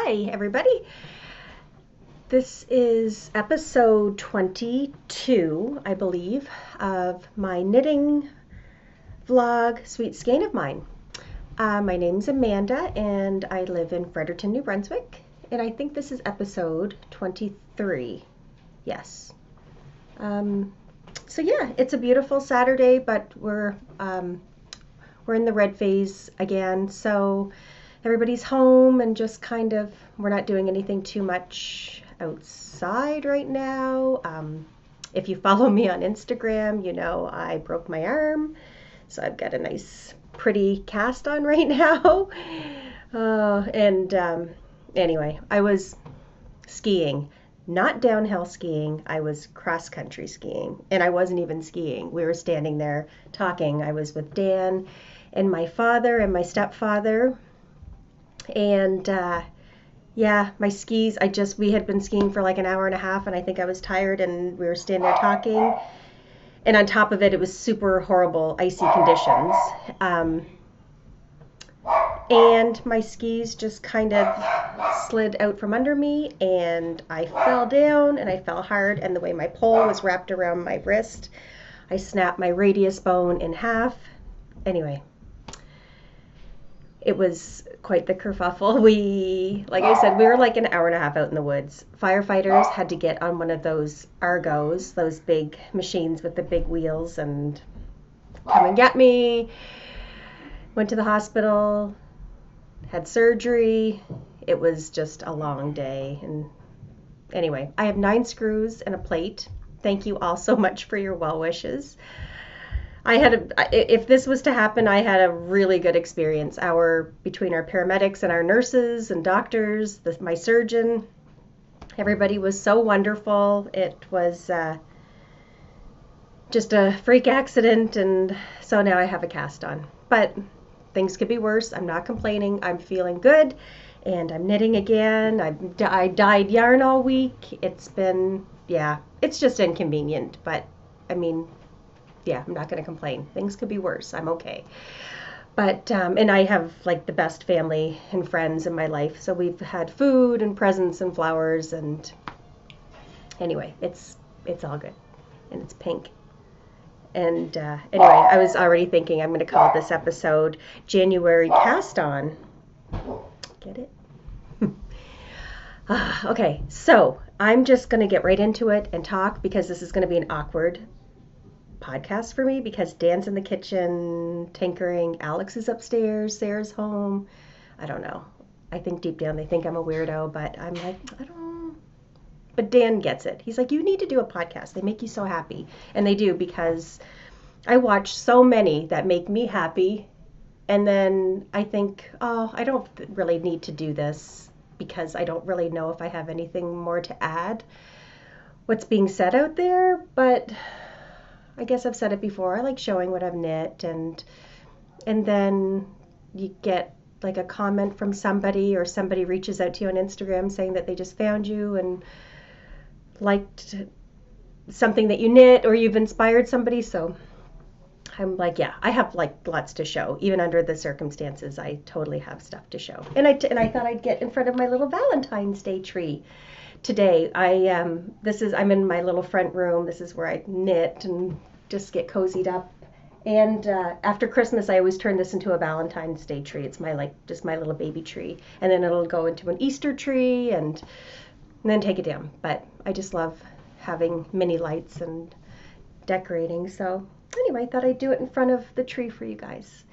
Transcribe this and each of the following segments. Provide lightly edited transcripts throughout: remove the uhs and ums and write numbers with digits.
Hi, everybody. This is episode 22, I believe, of my knitting vlog, Sweet Skein of Mine. My name's Amanda, and I live in Fredericton, New Brunswick, and I think this is episode 23. Yes. So yeah, it's a beautiful Saturday, but we're in the red phase again, so everybody's home and just we're not doing anything too much outside right now. If you follow me on Instagram, you know I broke my arm, so I've got a nice pretty cast on right now. Anyway, I was skiing. Not downhill skiing, I was cross-country skiing, and I wasn't even skiing. We were standing there talking. I was with Dan and my father and my stepfather, and yeah, my skis, we had been skiing for like an hour and a half, and I think I was tired, and we were standing there talking, and on top of it, it was super horrible, icy conditions. And my skis just kind of slid out from under me, and I fell down, and I fell hard, and the way my pole was wrapped around my wrist, I snapped my radius bone in half. Anyway, it was quite the kerfuffle. Like I said, we were like an hour and a half out in the woods. Firefighters had to get on one of those Argos, those big machines with the big wheels, and come and get me. Went to the hospital, had surgery. It was just a long day. And anyway, I have 9 screws and a plate. Thank you all so much for your well wishes. If this was to happen, I had a really good experience. Between our paramedics and our nurses and doctors, my surgeon, everybody was so wonderful. It was just a freak accident, and so now I have a cast on. But things could be worse. I'm not complaining. I'm feeling good, and I'm knitting again. I dyed yarn all week. It's just inconvenient, but I mean, yeah, I'm not going to complain. Things could be worse. I'm okay. But, and I have like the best family and friends in my life. So we've had food and presents and flowers, and anyway, it's all good. And it's pink. And anyway, I was already thinking I'm going to call this episode January Cast On. Get it? Okay, so I'm just going to get right into it and talk, because this is going to be an awkward podcast for me, because Dan's in the kitchen tinkering, Alex is upstairs, Sarah's home. I don't know. I think deep down they think I'm a weirdo, but I'm like, I don't know. But Dan gets it. He's like, you need to do a podcast. They make you so happy. And they do, because I watch so many that make me happy, and then I think, oh, I don't really need to do this, because I don't really know if I have anything more to add what's being said out there. But I guess I've said it before. I like showing what I've knit, and then you get like a comment from somebody, or somebody reaches out to you on Instagram saying that they just found you and liked something that you knit, or you've inspired somebody. So I'm like, yeah, I have like lots to show. Even under the circumstances, I totally have stuff to show. And I thought I'd get in front of my little Valentine's Day tree today. I'm in my little front room. This is where I knit and just get cozied up. And after Christmas, I always turn this into a Valentine's Day tree. It's just my little baby tree, and then it'll go into an Easter tree, and then take it down. But I just love having mini lights and decorating. So anyway, I thought I'd do it in front of the tree for you guys.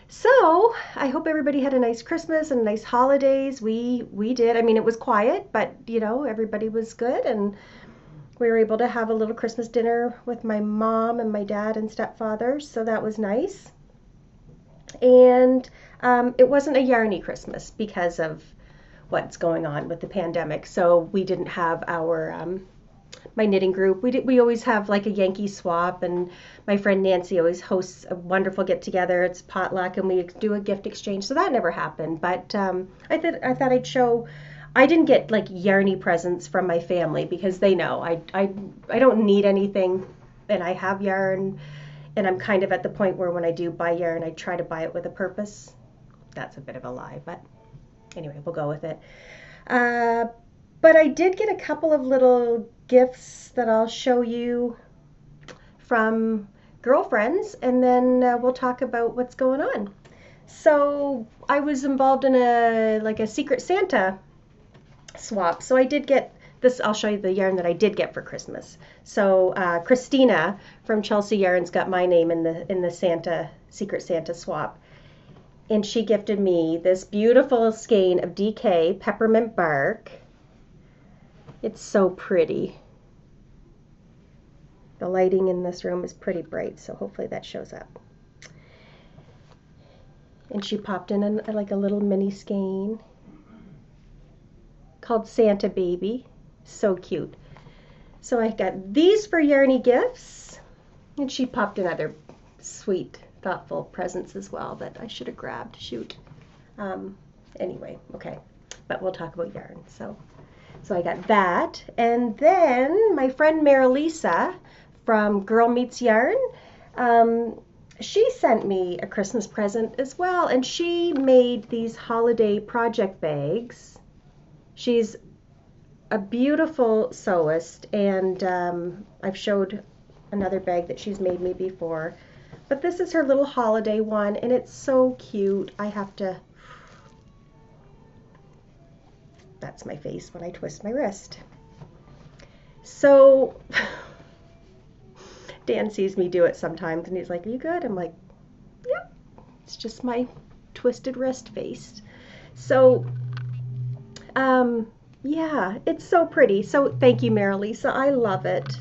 So I hope everybody had a nice Christmas and nice holidays. We did. I mean, it was quiet, but you know, everybody was good, and we were able to have a little Christmas dinner with my mom and my dad and stepfather, so that was nice. And it wasn't a yarny Christmas because of what's going on with the pandemic, so we didn't have my knitting group. We always have like a Yankee swap, and my friend Nancy always hosts a wonderful get together. It's potluck, and we do a gift exchange. So that never happened. But I thought I'd show. I didn't get like yarny presents from my family, because they know I don't need anything, and I have yarn, and I'm kind of at the point where when I do buy yarn, I try to buy it with a purpose. That's a bit of a lie, but anyway, we'll go with it. Uh, but I did get a couple of little gifts that I'll show you from girlfriends, and then we'll talk about what's going on. So I was involved in a Secret Santa swap. So I did get this. I'll show you the yarn that I did get for Christmas. So Christina from Chelsea Yarns got my name in the Secret Santa swap, and she gifted me this beautiful skein of DK peppermint bark. It's so pretty. The lighting in this room is pretty bright, so hopefully that shows up. And she popped in like a little mini skein called Santa Baby. So cute. So I got these for Yarny gifts, and she popped in other sweet, thoughtful presents as well that I should have grabbed. Shoot. Anyway, okay. But we'll talk about yarn. So I got that. And then my friend Marilisa from Girl Meets Yarn, she sent me a Christmas present as well, and she made these holiday project bags. She's a beautiful sewist, and I've showed another bag that she's made me before, but this is her little holiday one, and it's so cute. That's my face when I twist my wrist. So Dan sees me do it sometimes, and he's like, "Are you good?" I'm like, "Yep, it's just my twisted wrist face." So yeah, it's so pretty. So thank you, Marilisa. I love it.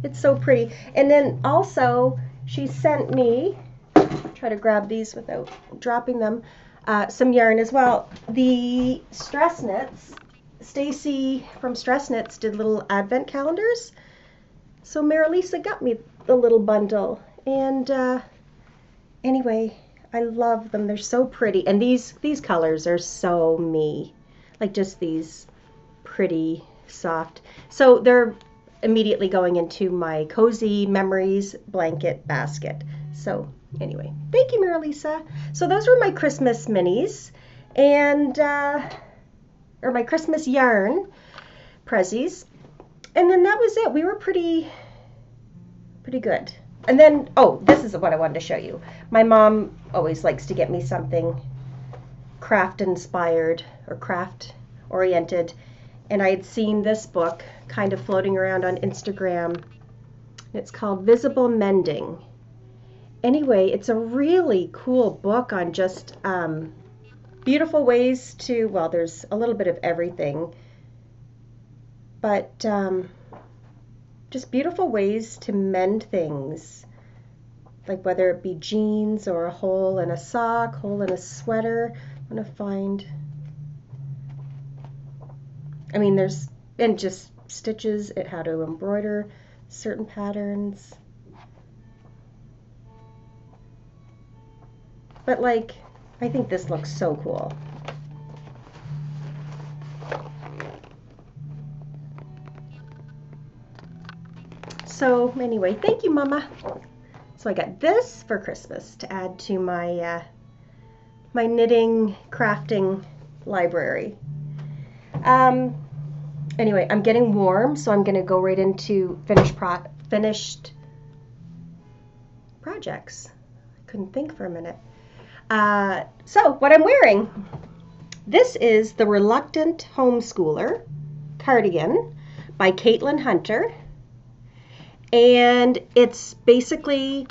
It's so pretty. And then also she sent me, try to grab these without dropping them, some yarn as well. The Stress Knits, Stacy from Stress Knits did little advent calendars. So Marilisa got me the little bundle. And anyway, I love them. They're so pretty. And these colors are so me. Like just these pretty soft. So they're immediately going into my Cozy Memories blanket basket. So anyway, thank you, Marilisa. So those were my Christmas minis, and or my Christmas yarn prezzies. And then that was it. We were pretty good. And then, oh, this is what I wanted to show you. My mom always likes to get me something craft inspired or craft oriented, and I had seen this book kind of floating around on Instagram. It's called Visible Mending. Anyway, it's a really cool book on just beautiful ways to, well, there's a little bit of everything, but just beautiful ways to mend things, like whether it be jeans or a hole in a sock, hole in a sweater. I'm going to find, I mean, there's, and just stitches, how to embroider certain patterns. But like, I think this looks so cool. So anyway, thank you, Mama. So I got this for Christmas to add to my my knitting, crafting library. Anyway, I'm getting warm, so I'm going to go right into finished projects. I couldn't think for a minute. So what I'm wearing, this is the Reluctant Homeschooler cardigan by Caitlin Hunter, and it's basically,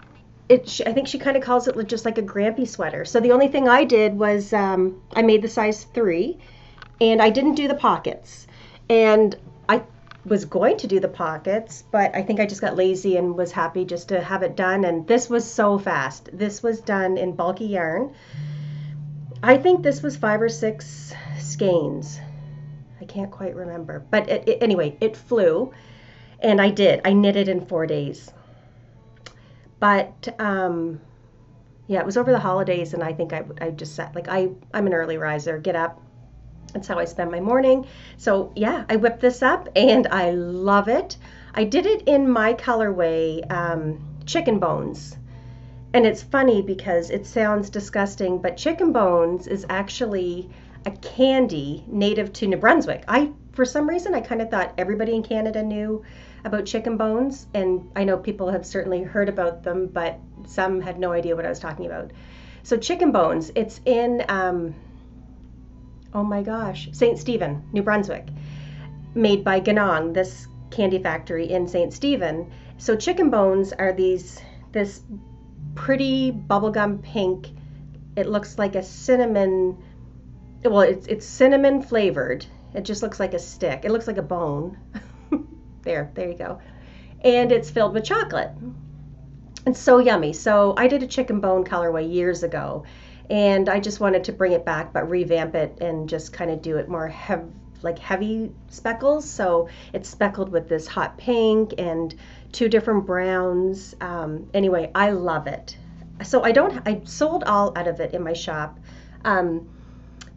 I think she kind of calls it just like a grampy sweater. So the only thing I did was I made the size 3, and I didn't do the pockets. And I was going to do the pockets, but I think I just got lazy and was happy just to have it done. And this was so fast. This was done in bulky yarn. I think this was 5 or 6 skeins. I can't quite remember. But anyway, it flew. And I did. I knitted in 4 days. But yeah, it was over the holidays, and I think I just sat, like, I'm an early riser, get up. That's how I spend my morning. So yeah, I whipped this up and I love it. I did it in my colorway, chicken bones. And it's funny because it sounds disgusting, but chicken bones is actually a candy native to New Brunswick. For some reason, I kind of thought everybody in Canada knew about chicken bones, and I know people have certainly heard about them, but some had no idea what I was talking about. So chicken bones, it's in, oh my gosh, St. Stephen, New Brunswick, made by Ganong, this candy factory in St. Stephen. So chicken bones are this pretty bubblegum pink. It looks like a cinnamon, well, it's cinnamon flavored. It just looks like a stick. It looks like a bone. There you go. And it's filled with chocolate. It's so yummy. So I did a chicken bone colorway years ago, and I just wanted to bring it back, but revamp it and just kind of do it more heavy speckles. So it's speckled with this hot pink and 2 different browns. Anyway, I love it. So I sold all out of it in my shop.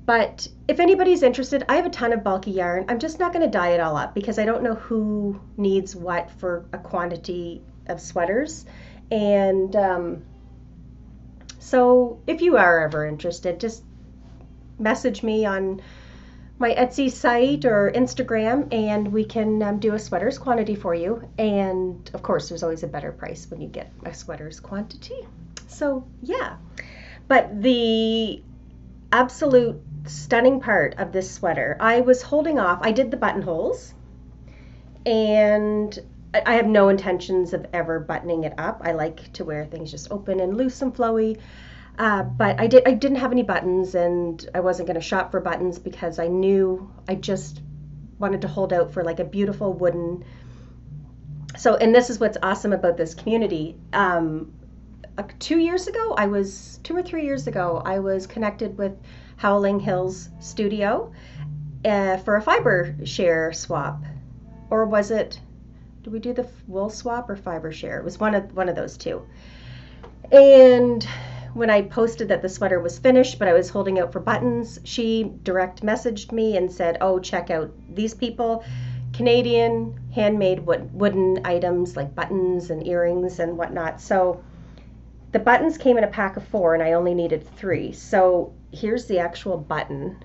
But if anybody's interested, I have a ton of bulky yarn. I'm just not going to dye it all up because I don't know who needs what for a quantity of sweaters. And so if you are ever interested, just message me on my Etsy site or Instagram, and we can do a sweaters quantity for you. And of course, there's always a better price when you get a sweaters quantity. So yeah, but the absolute stunning part of this sweater, I was holding off. I did the buttonholes, and I have no intentions of ever buttoning it up. I like to wear things just open and loose and flowy. But I didn't have any buttons, and I wasn't going to shop for buttons because I knew I just wanted to hold out for like a beautiful wooden. So, and this is what's awesome about this community. 2 years ago, 2 or 3 years ago, I was connected with Howling Hills Studio for a fiber share swap. Or was it, did we do the wool swap or fiber share? It was one of those two. And when I posted that the sweater was finished, but I was holding out for buttons, she direct messaged me and said, oh, check out these people, Canadian handmade wooden items like buttons and earrings and whatnot. So the buttons came in a pack of 4 and I only needed 3. So here's the actual button.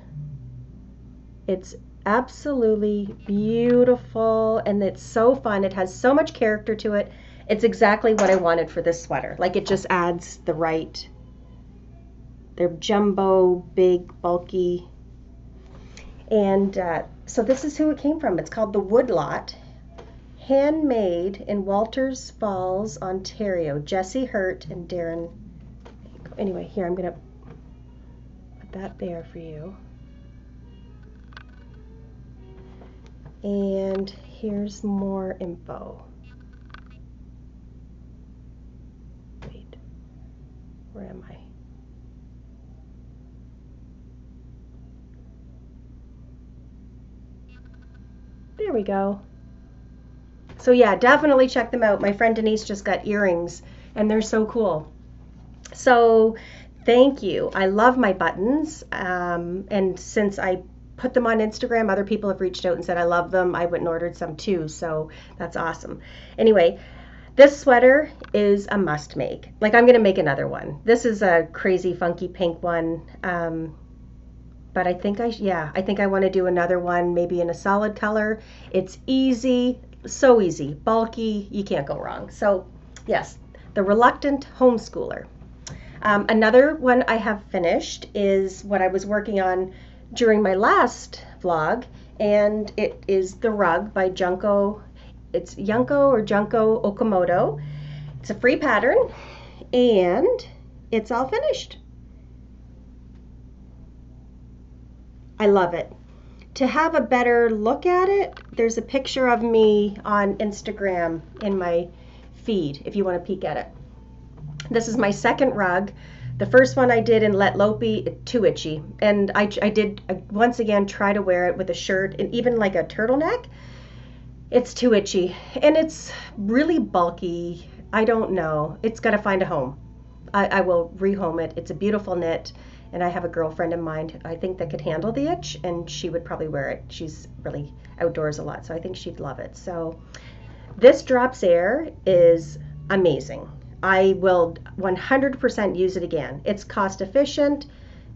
It's absolutely beautiful, and it's so fun. It has so much character to it. It's exactly what I wanted for this sweater. Like, it just adds the right, they're jumbo, big, bulky. And so this is who it came from. It's called the Woodlot, handmade in Walters Falls, Ontario. Jesse Hurt and Darren. Anyway, here, I'm going to put that there for you. And here's more info. Wait, where am I? There we go. So yeah, definitely check them out. My friend Denise just got earrings, and they're so cool. So thank you. I love my buttons, and since I put them on Instagram, other people have reached out and said I love them. I went and ordered some too, so that's awesome. Anyway, this sweater is a must make. Like, I'm gonna make another one. This is a crazy funky pink one, but I think I want to do another one, maybe in a solid color. It's easy, so easy, bulky, you can't go wrong. So yes, the Reluctant Homeschooler. Another one I have finished is what I was working on during my last vlog, and it is the rug by Junko. It's Junko Okamoto. It's a free pattern, and it's all finished. I love it. To have a better look at it, there's a picture of me on Instagram in my feed if you want to peek at it. This is my second rug. The first one I did in Let Lopey, too itchy. And I did, once again, try to wear it with a shirt and even like a turtleneck. It's too itchy. And it's really bulky. I don't know. It's got to find a home. I will rehome it. It's a beautiful knit. And I have a girlfriend in mind, I think, that could handle the itch, and she would probably wear it. She's really outdoors a lot, so I think she'd love it. So this Drops Air is amazing. I will 100% use it again. It's cost efficient.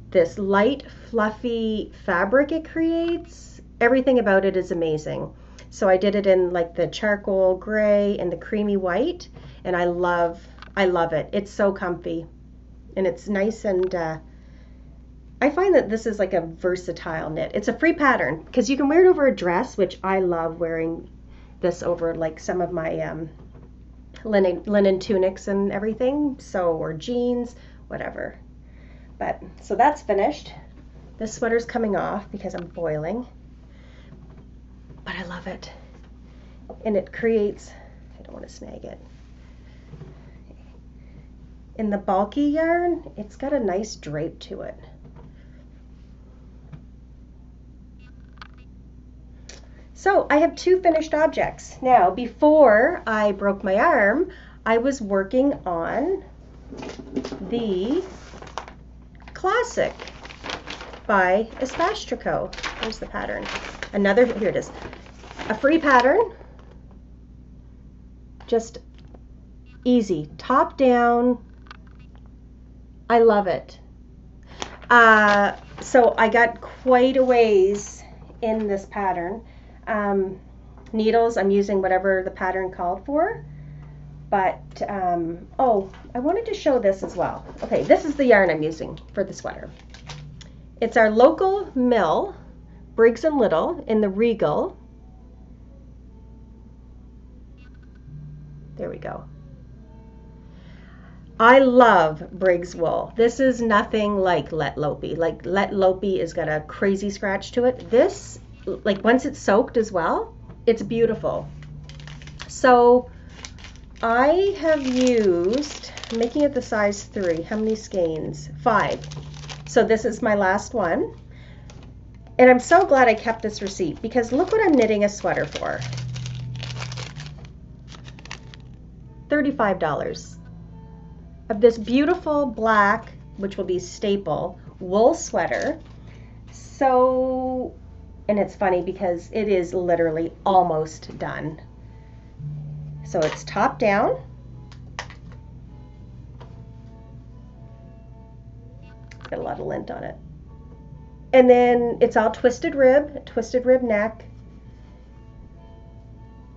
this light, fluffy fabric it creates. Everything about it is amazing. So I did it in like the charcoal gray and the creamy white, and I love it. It's so comfy, and it's nice, and I find that this is like a versatile knit. It's a free pattern because you can wear it over a dress, which I love wearing this over like some of my linen tunics and everything, so, or jeans, whatever. But so that's finished. This sweater's coming off because I'm boiling, but I love it, and it creates, I don't want to snag it, in the bulky yarn it's got a nice drape to it. So I have two finished objects. Now, before I broke my arm, I was working on the Classic by Espastrico. Here's the pattern. Another, here it is. A free pattern. Just easy. Top down. I love it. So I got quite a ways in this pattern. Needles, I'm using whatever the pattern called for. But, oh, I wanted to show this as well. Okay, this is the yarn I'm using for the sweater. It's our local mill, Briggs & Little, in the Regal. There we go. I love Briggs wool. This is nothing like Let Lopey. Like Let Lopey has got a crazy scratch to it. This, like once it's soaked as well, it's beautiful. So I have used, I'm making it the size 3. How many skeins? 5. So this is my last one. And I'm so glad I kept this receipt because look what I'm knitting a sweater for. $35 of this beautiful black, which will be staple, wool sweater. So, and it's funny because it is literally almost done. So it's top down. Got a lot of lint on it. And then it's all twisted rib neck.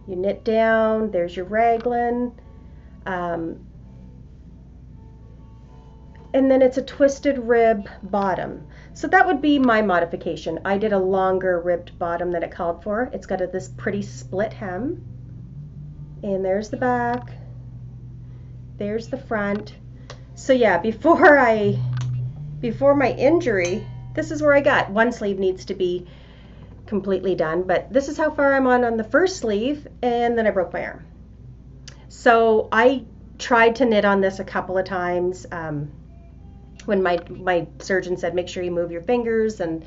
You knit down, there's your raglan. And then it's a twisted rib bottom. So that would be my modification. I did a longer ribbed bottom than it called for. It's got this pretty split hem. And there's the back. There's the front. So yeah, before my injury, this is where I got. One sleeve needs to be completely done, but this is how far I'm on the first sleeve, and then I broke my arm. So I tried to knit on this a couple of times. When my surgeon said, make sure you move your fingers and,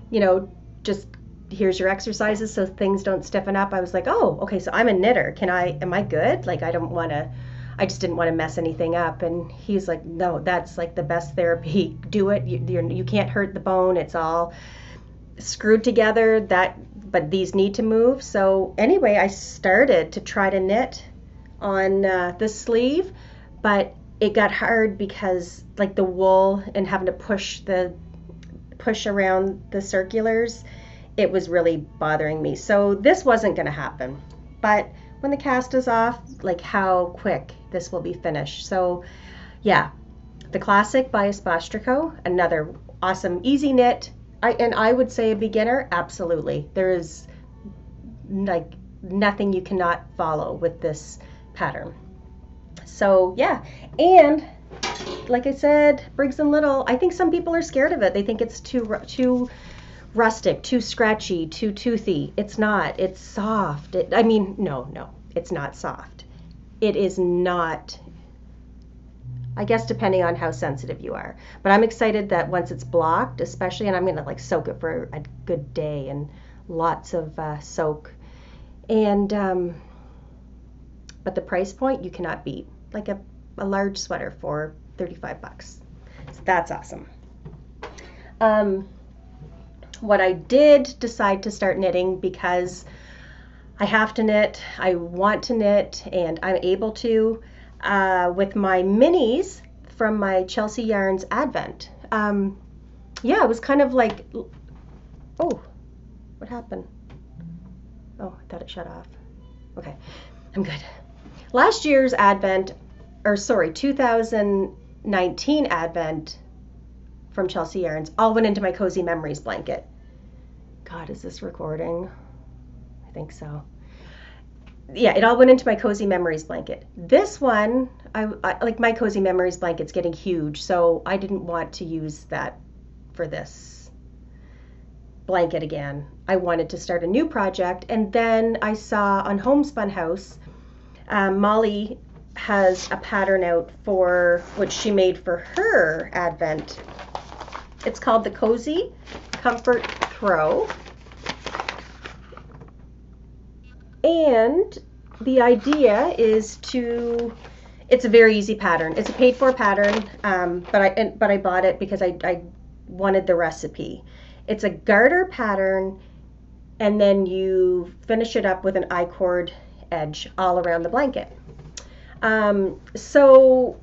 you know, just here's your exercises so things don't stiffen up. I was like, oh, okay, so I'm a knitter. Am I good? Like, I just didn't want to mess anything up. And he's like, no, that's like the best therapy. Do it. You can't hurt the bone. It's all screwed together. But these need to move. So anyway, I started to try to knit on this sleeve, but it got hard because like the wool and having to push around the circulars, it was really bothering me. So this wasn't going to happen. But when the cast is off, like how quick this will be finished. So yeah, the Classic by Espastrico, another awesome easy knit. I would say a beginner, absolutely. There is like nothing you cannot follow with this pattern. So yeah, and like I said, Briggs & Little, I think some people are scared of it. They think it's too rustic, too scratchy, too toothy. It's not. It's soft. No, it's not soft. It is not, I guess depending on how sensitive you are. But I'm excited that once it's blocked, especially, and I'm going to like soak it for a good day and lots of soak. And, but the price point you cannot beat. Like a large sweater for $35. So that's awesome. What I did decide to start knitting because I have to knit, I want to knit, and I'm able to with my minis from my Chelsea Yarns Advent. yeah, it was kind of like, oh, what happened? Oh, I thought it shut off. Okay, I'm good. Last year's Advent, or sorry, 2019 Advent from Chelsea Yarns all went into my Cozy Memories blanket. God, is this recording? I think so. Yeah, it all went into my Cozy Memories blanket. This one, I like my Cozy Memories blanket's getting huge, so I didn't want to use that for this blanket again. I wanted to start a new project, and then I saw on Homespun House, Molly has a pattern out for what she made for her Advent. It's called the Cozy Comfort Throw. And the idea is to, it's a very easy pattern. It's a paid for pattern, but I bought it because I wanted the recipe. It's a garter pattern, and then you finish it up with an I-cord edge all around the blanket. So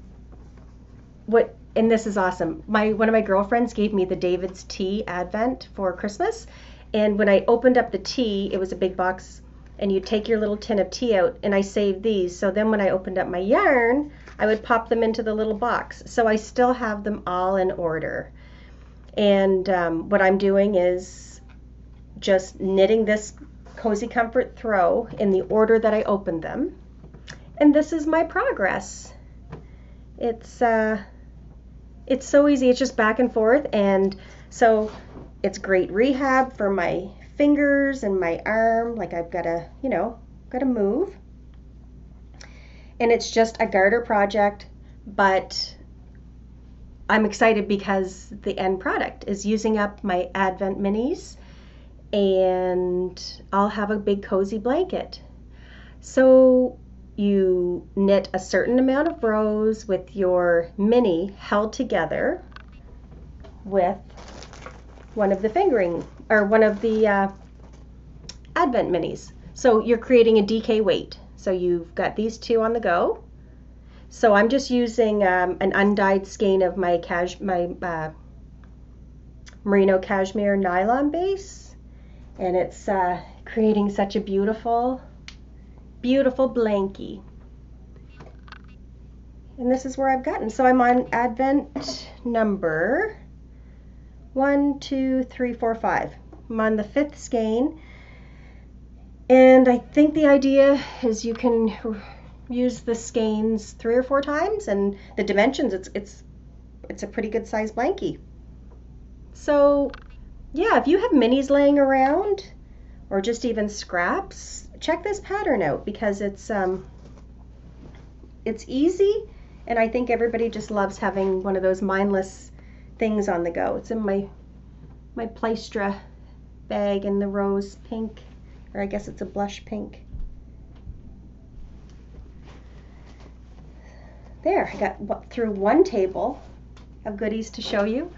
what, and this is awesome. One of my girlfriends gave me the David's Tea Advent for Christmas, and when I opened up the tea, it was a big box, and you take your little tin of tea out, and I saved these. So then when I opened up my yarn, I would pop them into the little box. So I still have them all in order. And what I'm doing is just knitting this Cozy Comfort Throw in the order that I opened them. And this is my progress. It's so easy. It's just back and forth, and so it's great rehab for my fingers and my arm. Like I've got to, got to move. And it's just a garter project, but I'm excited because the end product is using up my Advent minis, and I'll have a big cozy blanket. So you knit a certain amount of rows with your mini held together with one of the fingering, or one of the Advent minis. So you're creating a DK weight. So you've got these two on the go. So I'm just using an undyed skein of my merino cashmere nylon base, and it's creating such a beautiful, beautiful blankie. And this is where I've gotten. So I'm on Advent number 1, 2, 3, 4, 5. I'm on the 5th skein, and I think the idea is you can use the skeins 3 or 4 times, and the dimensions, it's a pretty good size blankie. So yeah, if you have minis laying around or just even scraps, check this pattern out, because it's easy, and I think everybody just loves having one of those mindless things on the go. It's in my Plystra bag in the rose pink, or I guess it's a blush pink. There, I got through one table of goodies to show you.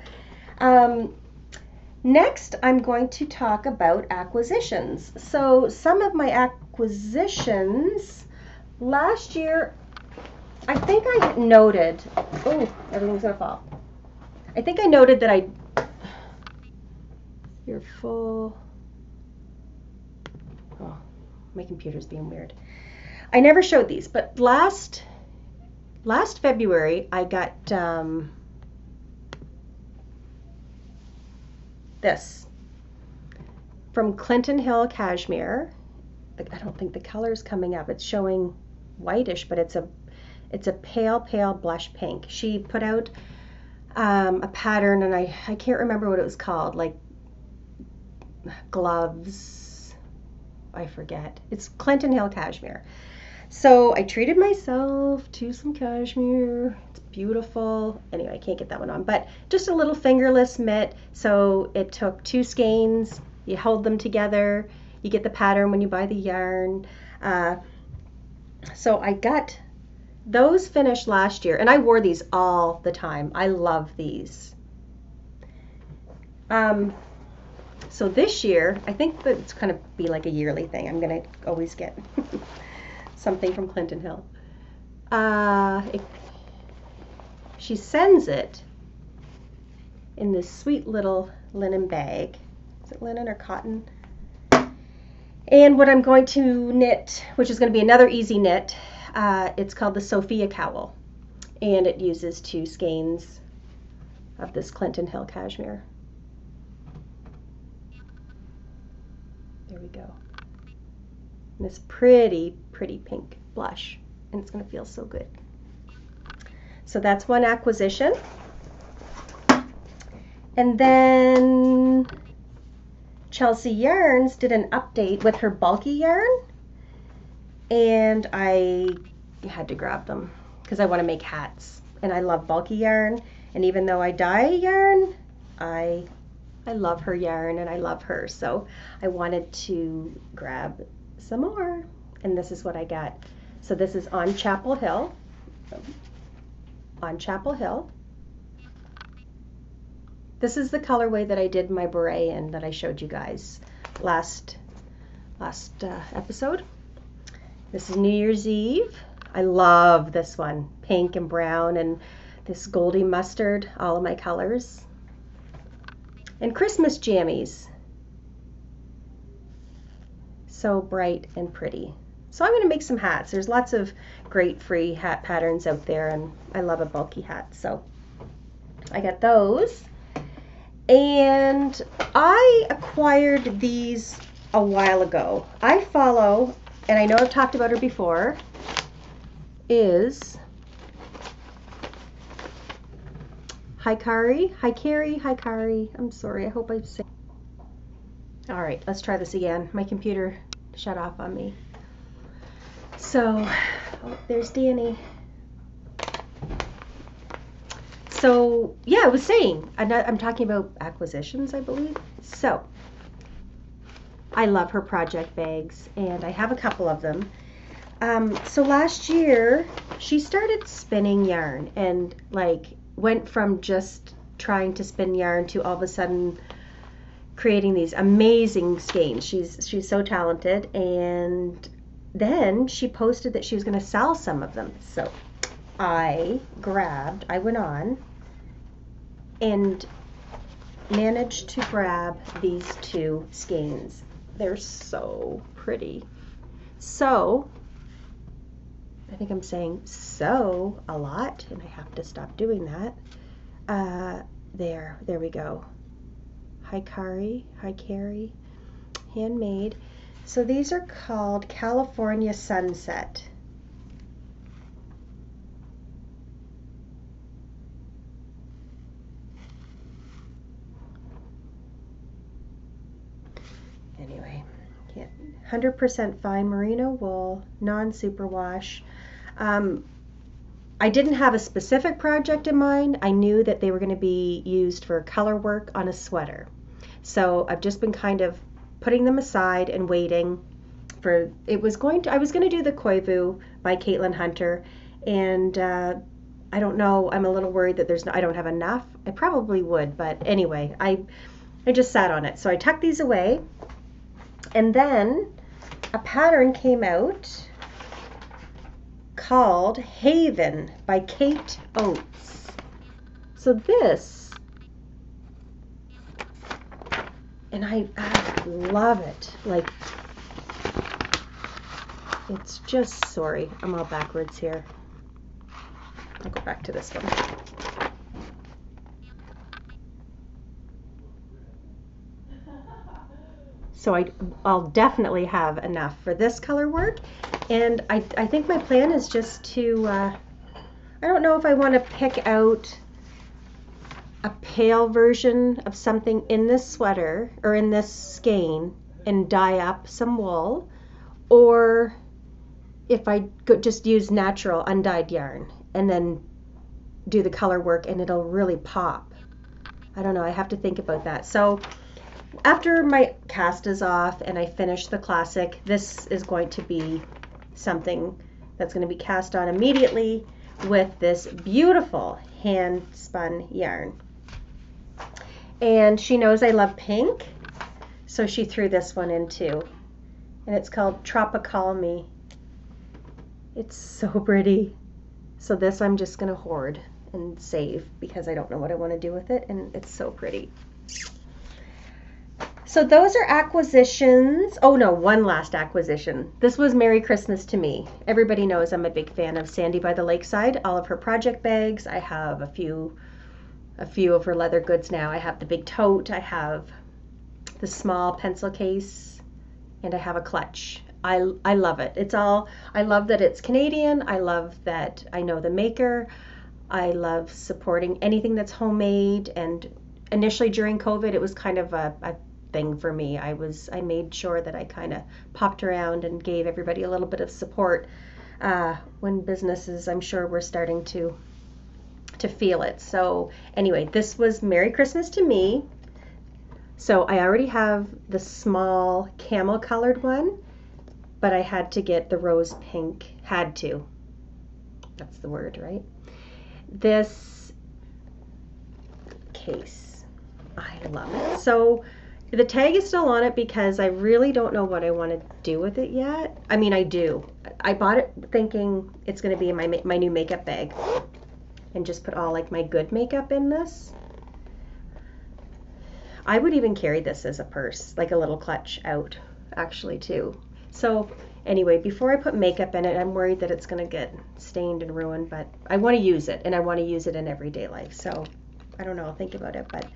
Next, I'm going to talk about acquisitions. So some of my acquisitions last year, I think I noted, oh, everything's gonna fall. I think I noted that you're full. Oh, my computer's being weird. I never showed these, but last February I got this from Clinton Hill Cashmere. I don't think the color's coming up. It's showing whitish, but it's a pale blush pink. She put out a pattern, and I can't remember what it was called, like gloves, I forget. It's Clinton Hill Cashmere. So I treated myself to some cashmere. It's beautiful. Anyway, I can't get that one on, but just a little fingerless mitt. So it took 2 skeins, you hold them together, you get the pattern when you buy the yarn. So I got those finished last year, and I wore these all the time. I love these. So this year, I think that it's going to be like a yearly thing. I'm going to always get something from Clinton Hill. She sends it in this sweet little linen bag. Is it linen or cotton? And what I'm going to knit, which is going to be another easy knit, it's called the Sophia Cowl. And it uses 2 skeins of this Clinton Hill cashmere. There we go. And this pretty, pretty pink blush. And it's going to feel so good. So that's one acquisition. And then Chelsea Yarns did an update with her bulky yarn, and I had to grab them because I want to make hats, and I love bulky yarn, and even though I dye yarn, I love her yarn and I love her, so I wanted to grab some more, and this is what I got. So this is on Chapel Hill. On Chapel Hill. This is the colorway that I did my beret in that I showed you guys last episode. This is New Year's Eve. I love this one. Pink and brown and this goldy mustard, all of my colors. And Christmas jammies. So bright and pretty. So I'm going to make some hats. There's lots of great free hat patterns out there, and I love a bulky hat. So I got those. And I acquired these a while ago. I follow, and I know I've talked about her before, is Hikari. I'm sorry, I hope I'm saying. All right, let's try this again. My computer shut off on me. So, oh, there's Danny. So, yeah, I was saying, I'm talking about acquisitions, I believe. So, I love her project bags, and I have a couple of them. So last year, she started spinning yarn, and like went from just trying to spin yarn to all of a sudden creating these amazing skeins. She's so talented, and then she posted that she was going to sell some of them. So I went on and managed to grab these 2 skeins. They're so pretty. So, I think I'm saying so a lot, and I have to stop doing that. There we go. Hikari, handmade. So these are called California Sunset. Anyway, 100% fine merino wool, non-superwash. I didn't have a specific project in mind. I knew that they were going to be used for color work on a sweater. So I've just been kind of putting them aside and waiting for, I was going to do the Koivu by Caitlin Hunter, and I don't know, I'm a little worried that I don't have enough. I probably would, but anyway, I just sat on it. So I tucked these away, and then a pattern came out called Haven by Kate Oates. So this, and I love it. Like, it's just, sorry, I'm all backwards here. I'll go back to this one. So I'll definitely have enough for this color work. And I think my plan is just to, I don't know if I want to pick out a pale version of something in this sweater or in this skein and dye up some wool, or if I could just use natural undyed yarn and then do the color work and it'll really pop. I don't know, I have to think about that. So after my cast is off and I finish the classic, this is going to be something that's going to be cast on immediately with this beautiful hand spun yarn. And she knows I love pink, so she threw this one in too. And it's called Tropical Me. It's so pretty. So this I'm just going to hoard and save because I don't know what I want to do with it, and it's so pretty. So those are acquisitions. Oh no, one last acquisition. This was Merry Christmas to me. Everybody knows I'm a big fan of Sandy by the Lakeside. All of her project bags. I have a few of her leather goods now. I have the big tote. I have the small pencil case, and I have a clutch. I love it. I love that it's Canadian. I love that I know the maker. I love supporting anything that's homemade. And initially during COVID, it was kind of a thing for me. I made sure that I kind of popped around and gave everybody a little bit of support when businesses, I'm sure, were starting to feel it. So anyway, this was Merry Christmas to me. So I already have the small camel colored one, but I had to get the rose pink. Had to. That's the word, right? This case, I love it. So the tag is still on it because I really don't know what I want to do with it yet. I mean, I do. I bought it thinking it's going to be my new makeup bag and just put all like my good makeup in this. I would even carry this as a purse, like a little clutch out, actually, too. So anyway, before I put makeup in it, I'm worried that it's going to get stained and ruined, but I want to use it, and I want to use it in everyday life. So I don't know, I'll think about it, but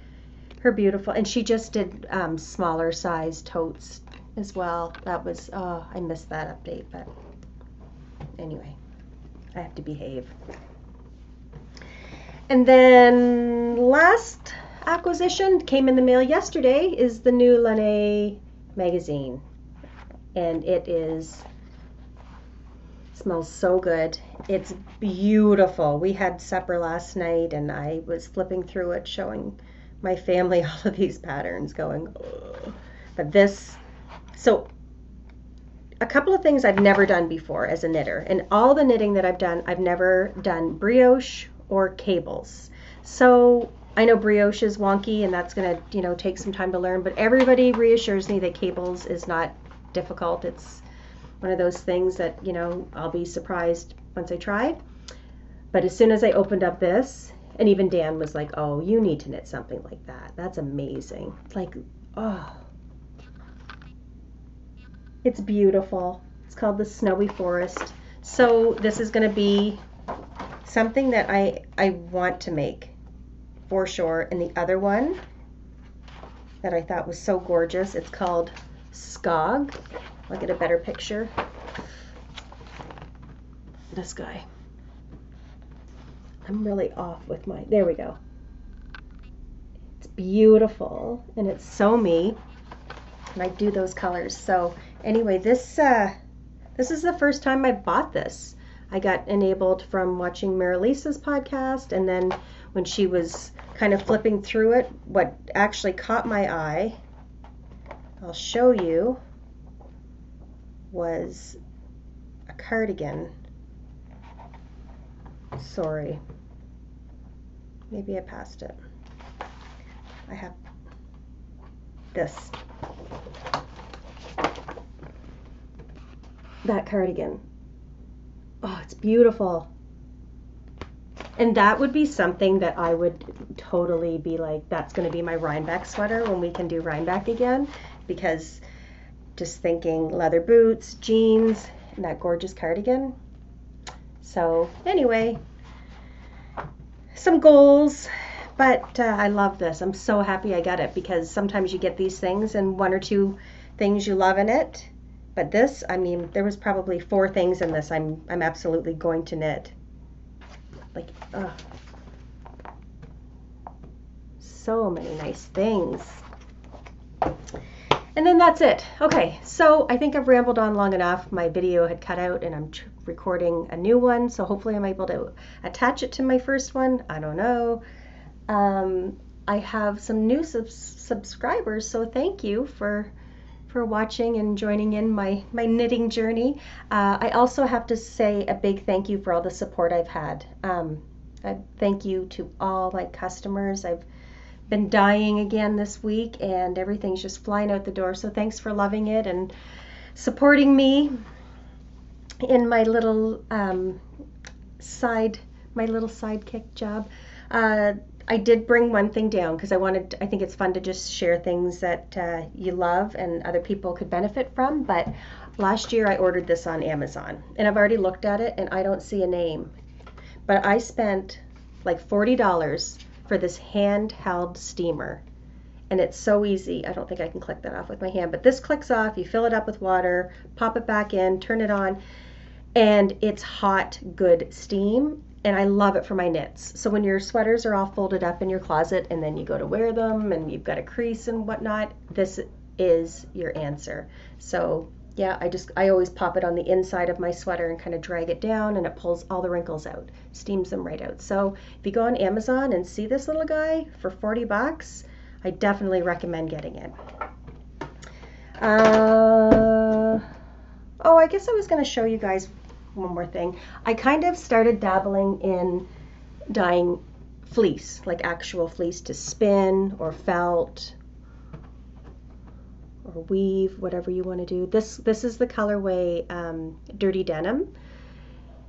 her beautiful. And she just did smaller size totes as well. That was, oh, I missed that update, but anyway, I have to behave. And then last acquisition came in the mail yesterday is the new Lene magazine, and smells so good. It's beautiful. We had supper last night and I was flipping through it, showing my family all of these patterns, going, ugh. But this, so a couple of things I've never done before as a knitter, and all the knitting that I've done, I've never done brioche or cables. So I know brioche is wonky and that's going to, take some time to learn, but everybody reassures me that cables is not difficult. It's one of those things that, I'll be surprised once I try. But as soon as I opened up this, and even Dan was like, oh, you need to knit something like that. That's amazing. Like, oh, it's beautiful. It's called the Snowy Forest. So this is going to be something that I want to make for sure. And the other one that I thought was so gorgeous, it's called Skog. I'll get a better picture. This guy. I'm really off with there we go. It's beautiful and it's so me, and I do those colors. So anyway, this is the first time I bought this. I got enabled from watching Marilisa's podcast, and then when she was kind of flipping through it, what actually caught my eye, I'll show you, was a cardigan. Sorry, maybe I passed it. I have this, that cardigan. Oh, it's beautiful. And that would be something that I would totally be like, that's going to be my Rhinebeck sweater when we can do Rhinebeck again, because just thinking leather boots, jeans, and that gorgeous cardigan. So anyway, some goals, but I love this. I'm so happy I got it, because sometimes you get these things and one or two things you love in it. But this, I mean, there was probably 4 things in this I'm absolutely going to knit. Like, so many nice things. And then that's it. Okay, so I think I've rambled on long enough. My video had cut out and I'm recording a new one, so hopefully I'm able to attach it to my first one. I don't know. I have some new subscribers, so thank you for watching and joining in my knitting journey. I also have to say a big thank you for all the support I've had. I thank you to all my customers. I've been dying again this week and everything's just flying out the door, so thanks for loving it and supporting me in my little side my little sidekick job. I did bring one thing down because I think it's fun to just share things that you love and other people could benefit from. But last year I ordered this on Amazon and I've already looked at it and I don't see a name. But I spent like $40 for this handheld steamer. And it's so easy. I don't think I can click that off with my hand, but this clicks off. You fill it up with water, pop it back in, turn it on, and it's hot, good steam. And I love it for my knits. So when your sweaters are all folded up in your closet and then you go to wear them and you've got a crease and whatnot, this is your answer. So yeah, I always pop it on the inside of my sweater and kind of drag it down and it pulls all the wrinkles out, steams them right out. So if you go on Amazon and see this little guy for 40 bucks, I definitely recommend getting it. Oh, I guess I was going to show you guys one more thing. I kind of started dabbling in dyeing fleece, like actual fleece to spin or felt or weave, whatever you want to do. This is the colorway Dirty Denim.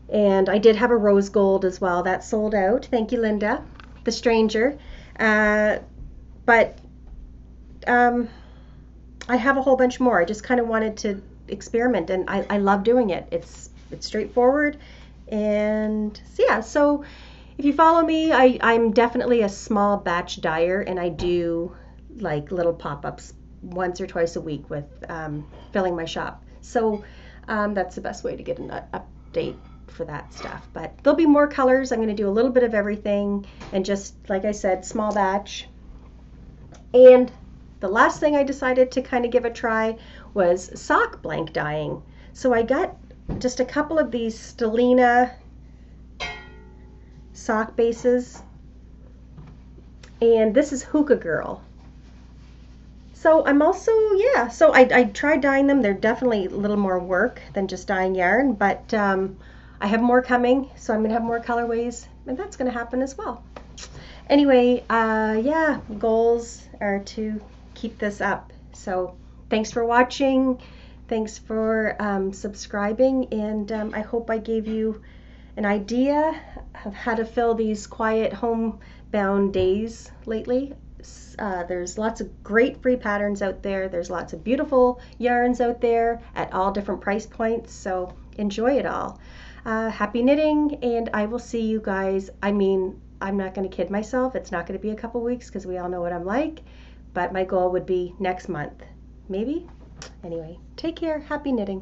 And I did have a rose gold as well. That sold out. Thank you, Linda, the stranger. But I have a whole bunch more. I just kind of wanted to experiment, and I love doing it. It's straightforward, and so yeah. So if you follow me, I'm definitely a small batch dyer, and I do like little pop-ups once or twice a week with filling my shop. So that's the best way to get an update for that stuff. But there'll be more colors. I'm going to do a little bit of everything, and just like I said, small batch. And the last thing I decided to kind of give a try was sock blank dyeing. So I got just a couple of these Stellina sock bases, and this is Hookah Girl. So I'm also, yeah, so I tried dyeing them. They're definitely a little more work than just dyeing yarn, but I have more coming, so I'm going to have more colorways, and that's going to happen as well. Anyway, yeah, goals are to keep this up. So thanks for watching. Thanks for subscribing, and I hope I gave you an idea of how to fill these quiet homebound days lately. There's lots of great free patterns out there. There's lots of beautiful yarns out there at all different price points, so enjoy it all. Happy knitting, and I will see you guys. I mean, I'm not going to kid myself. It's not going to be a couple weeks because we all know what I'm like, but my goal would be next month, maybe. Anyway, take care. Happy knitting.